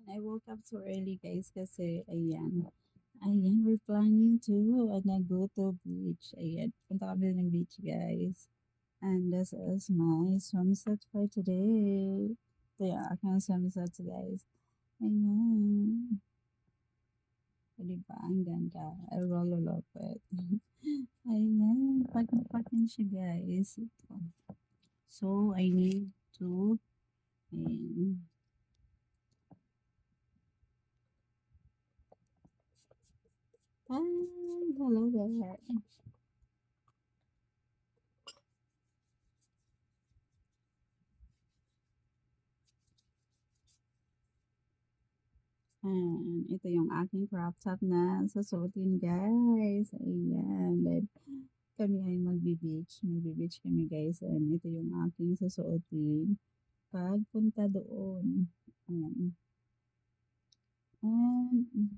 I woke up so early guys kasi ayan, we're planning to go to beach. Ayan, punta kami ng beach guys. And this is my swimsuit for today. Ito yung aking swimsuit guys. Ayan. Diba? Ang ganda. I really love it. Ayan. Pakin siya guys. So, I need to ayan. Hi, hello there. Ito yung aking crop top na susuotin guys. Ayan. Then, kami ay magbe-beach. Magbe-beach kami guys. And ito yung aking susuotin pagpunta doon. Ayan. And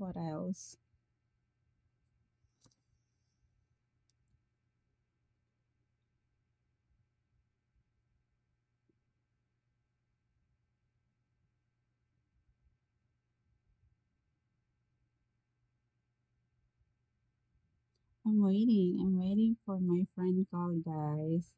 what else? I'm waiting. I'm waiting for my friend call guys.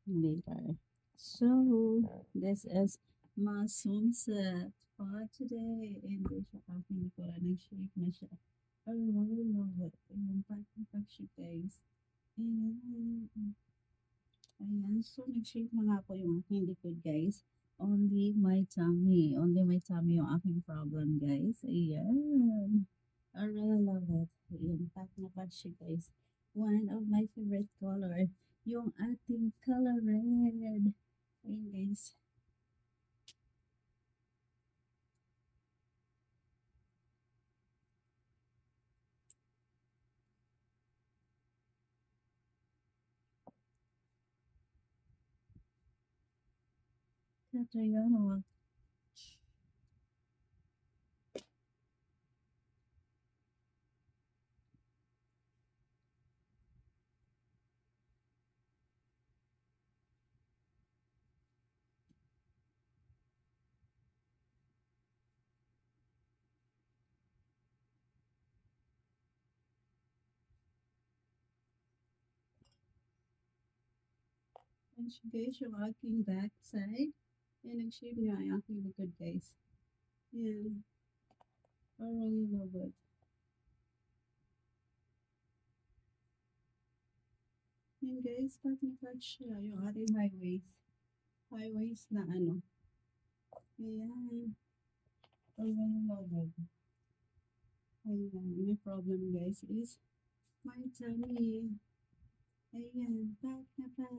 Later. So, this is my sunset for today. And siya hindi ko lang nag-shape na siya. I really love it. Ayan, pag siya guys. Ayan. Ayan. So, nag-shape na nga po yung aking likod guys. Only my tummy. Only my tummy yung aking problem guys. Ayan. I really love it. Ayan, pack na pack siya guys. One of my favorite color. Yung ating color red. Ayan guys. Catriona. And siya guys, yung aking back side. Ayan, nag-shape niya ang aking likod guys. Ayan. I really love it. Ayan guys, pack na pack siya. Yung ating high waist. High waist na ano. Ayan. I really love it. Ayan. My problem guys is my tummy. Ayan. Pack na pack.